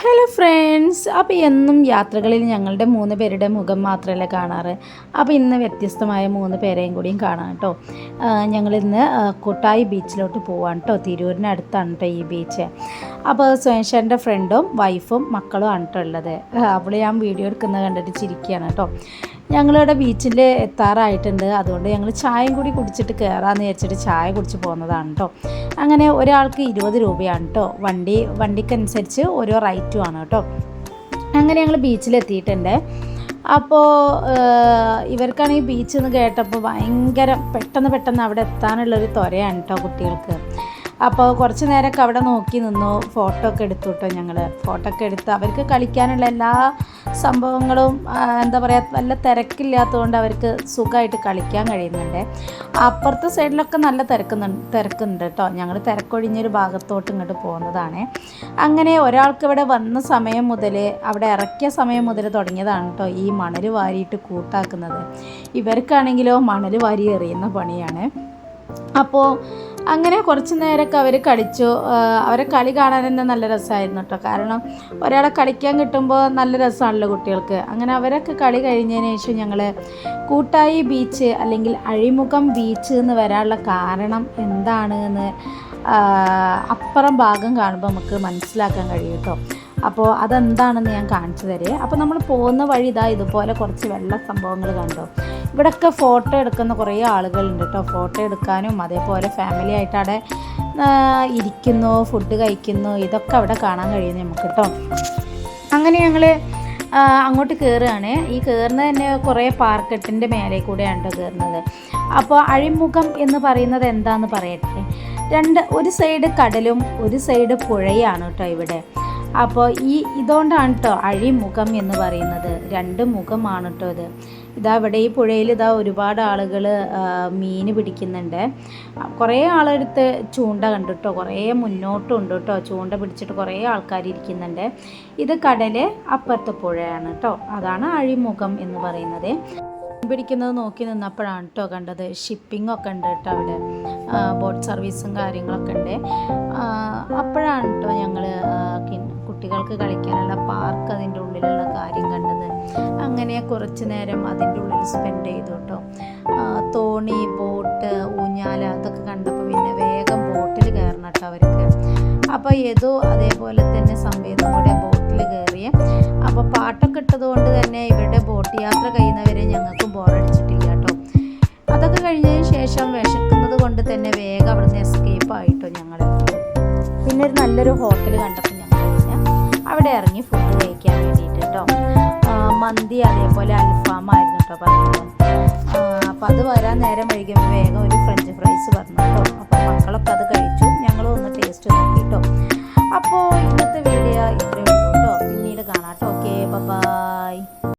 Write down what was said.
Hello friends, അപ്പോൾ എന്നും യാത്രകളിൽ ഞങ്ങളുടെ 3 പേരുടെ മുഖം മാത്രമല്ല കാണാറ്. അപ്പോൾ ഇന്ന് വ്യത്യസ്തമായ 3 പേരെയും കൂടിയും കാണാം കേട്ടോ. ഞങ്ങളിന്ന് കൊട്ടായി ബീച്ചിലോട്ട് പോവാണ് കേട്ടോ. തിരൂരിനടുത്താണ് കേട്ടോ ഈ ബീച്ച്. അപ്പോൾ സ്വയംഷൻ്റെ ഫ്രണ്ടും വൈഫും മക്കളും ആണ് കേട്ടോ ഉള്ളത്. അവൾ ഞാൻ വീഡിയോ എടുക്കുന്നത് കണ്ടിട്ട് ചിരിക്കുകയാണ് കേട്ടോ. ഞങ്ങളിവിടെ ബീച്ചിൽ എത്താറായിട്ടുണ്ട്. അതുകൊണ്ട് ഞങ്ങൾ ചായയും കൂടി കുടിച്ചിട്ട് കയറാമെന്ന് വിചാരിച്ചിട്ട് ചായ കുടിച്ച് പോകുന്നതാണ് കേട്ടോ. അങ്ങനെ ഒരാൾക്ക് 20 രൂപയാണ് കേട്ടോ. വണ്ടിക്കനുസരിച്ച് ഓരോ റൈറ്റുമാണ് കേട്ടോ. അങ്ങനെ ഞങ്ങൾ ബീച്ചിലെത്തിയിട്ടുണ്ട്. അപ്പോൾ ഇവർക്കാണെങ്കിൽ ബീച്ച് എന്ന് കേട്ടപ്പോൾ ഭയങ്കര പെട്ടെന്ന് അവിടെ എത്താനുള്ളൊരു ത്വരയാണ് കേട്ടോ കുട്ടികൾക്ക്. അപ്പോൾ കുറച്ച് നേരമൊക്കെ അവിടെ നോക്കി നിന്നു, ഫോട്ടോ ഒക്കെ എടുത്തു കേട്ടോ. ഞങ്ങൾ ഫോട്ടോ ഒക്കെ എടുത്ത് അവർക്ക് കളിക്കാനുള്ള എല്ലാ സംഭവങ്ങളും എന്താ പറയുക, നല്ല തിരക്കില്ലാത്തതുകൊണ്ട് അവർക്ക് സുഖമായിട്ട് കളിക്കാൻ കഴിയുന്നുണ്ട്. അപ്പുറത്തെ സൈഡിലൊക്കെ നല്ല തിരക്കുന്നുണ്ട് കേട്ടോ. ഞങ്ങൾ തിരക്കൊഴിഞ്ഞൊരു ഭാഗത്തോട്ട് ഇങ്ങോട്ട് പോകുന്നതാണ്. അങ്ങനെ ഒരാൾക്ക് ഇവിടെ വന്ന സമയം മുതൽ, അവിടെ ഇറക്കിയ സമയം മുതൽ തുടങ്ങിയതാണ് കേട്ടോ ഈ മണൽ വാരിയിട്ട് കൂട്ടാക്കുന്നത്. ഇവർക്കാണെങ്കിലോ മണൽ വാരി എറിയുന്ന പണിയാണ്. അപ്പോൾ അങ്ങനെ കുറച്ച് നേരമൊക്കെ അവർ കളിച്ചു. അവരെ കളി കാണാൻ തന്നെ നല്ല രസമായിരുന്നു കേട്ടോ. കാരണം ഒരാളെ കളിക്കാൻ കിട്ടുമ്പോൾ നല്ല രസമാണല്ലോ കുട്ടികൾക്ക്. അങ്ങനെ അവരൊക്കെ കളി കഴിഞ്ഞതിന് ശേഷം ഞങ്ങൾ കൂട്ടായി ബീച്ച് അല്ലെങ്കിൽ അഴിമുഖം ബീച്ച് എന്ന് വരാനുള്ള കാരണം എന്താണ് എന്ന് അപ്പുറം ഭാഗം കാണുമ്പോൾ നമുക്ക് മനസ്സിലാക്കാൻ കഴിയും കേട്ടോ. അപ്പോൾ അതെന്താണെന്ന് ഞാൻ കാണിച്ചു തരേ. അപ്പോൾ നമ്മൾ പോകുന്ന വഴി ഇതുപോലെ കുറച്ച് വെള്ള സംഭവങ്ങൾ കണ്ടോ. ഇവിടെയൊക്കെ ഫോട്ടോ എടുക്കുന്ന കുറേ ആളുകളുണ്ട് കേട്ടോ. ഫോട്ടോ എടുക്കാനും അതേപോലെ ഫാമിലി ആയിട്ട് അവിടെ ഇരിക്കുന്നു, ഫുഡ് കഴിക്കുന്നു, ഇതൊക്കെ അവിടെ കാണാൻ കഴിയുന്നു നമുക്ക് കേട്ടോ. അങ്ങനെ ഞങ്ങൾ അങ്ങോട്ട് കയറുകയാണ്. ഈ കയറുന്നത് തന്നെ കുറേ പാർക്കെട്ടിൻ്റെ മേലെ കൂടെയാണ് കേട്ടോ കയറുന്നത്. അപ്പോൾ അഴിമുഖം എന്ന് പറയുന്നത് എന്താണെന്ന് പറയട്ടെ. ഒരു സൈഡ് കടലും ഒരു സൈഡ് പുഴയാണ് കേട്ടോ ഇവിടെ. അപ്പോൾ ഇതുകൊണ്ടാണ് കേട്ടോ അഴിമുഖം എന്ന് പറയുന്നത്. 2 മുഖമാണ് കേട്ടോ ഇത്. ഇവിടെ ഈ പുഴയിൽ ഒരുപാട് ആളുകൾ മീൻ പിടിക്കുന്നുണ്ട്. കുറേ ആളെടുത്ത് ചൂണ്ട കണ്ടു കേട്ടോ. കുറേ മുന്നോട്ടുണ്ട് കേട്ടോ. ചൂണ്ട പിടിച്ചിട്ട് കുറേ ആൾക്കാർ ഇരിക്കുന്നുണ്ട്. ഇത് കടൽ, അപ്പുറത്തെ പുഴയാണ് കേട്ടോ. അതാണ് അഴിമുഖം എന്ന് പറയുന്നത്. പിടിക്കുന്നത് നോക്കി നിന്നപ്പോഴാണ് കേട്ടോ കണ്ടത്. ഷിപ്പിങ്ങൊക്കെ ഉണ്ട് കേട്ടോ അവിടെ. ബോട്ട് സർവീസും കാര്യങ്ങളൊക്കെ ഉണ്ട്. അപ്പോഴാണ് കേട്ടോ ഞങ്ങൾ കുട്ടികൾക്ക് കളിക്കാനുള്ള പാർക്ക്, അതിൻ്റെ ഉള്ളിലുള്ള കാര്യം കണ്ടത്. അങ്ങനെ കുറച്ച് നേരം അതിൻ്റെ ഉള്ളിൽ സ്പെൻഡ് ചെയ്തു കേട്ടോ. തോണി, ബോട്ട്, ഊഞ്ഞാല അതൊക്കെ കണ്ടപ്പോൾ പിന്നെ വേഗം ബോട്ടിൽ കയറണം കേട്ടോ അവർക്ക്. അപ്പോൾ ഏതോ അതേപോലെ തന്നെ സമയത്തും കൂടെ ബോട്ടിൽ കയറിയ. അപ്പോൾ പാട്ടൊക്കെ ഇട്ടതുകൊണ്ട് തന്നെ ഇവരുടെ ബോട്ട് യാത്ര കഴിയുന്നവരെ ഞങ്ങൾക്ക് ബോറടിച്ചിട്ടില്ല കേട്ടോ. അതൊക്കെ കഴിഞ്ഞതിന് ശേഷം വിശക്കുന്നത് കൊണ്ട് തന്നെ വേഗം അവിടുന്ന് എസ്കേപ്പ് ആയിട്ടോ ഞങ്ങൾ. പിന്നെ ഒരു നല്ലൊരു ഹോട്ടൽ കണ്ടപ്പോൾ അവിടെ ഇറങ്ങി ഫുഡ് കഴിക്കാൻ വേണ്ടിയിട്ട് കേട്ടോ. മന്തി അതേപോലെ അൽഫാമായിരുന്നു കേട്ടോ പറഞ്ഞത്. അപ്പോൾ അത് വരാൻ നേരം വൈകിയപ്പോൾ വേഗം ഒരു ഫ്രഞ്ച് ഫ്രൈസ് പറഞ്ഞു കേട്ടോ. അപ്പോൾ മക്കളൊക്കെ അത് കഴിച്ചു. ഞങ്ങളും ഒന്ന് ടേസ്റ്റ് നോക്കി കേട്ടോ. അപ്പോൾ ഇന്നത്തെ വീഡിയോ ഇത്രയേ ഉള്ളൂ കേട്ടോ. പിന്നീട് കാണാം കേട്ടോ. Okay, by.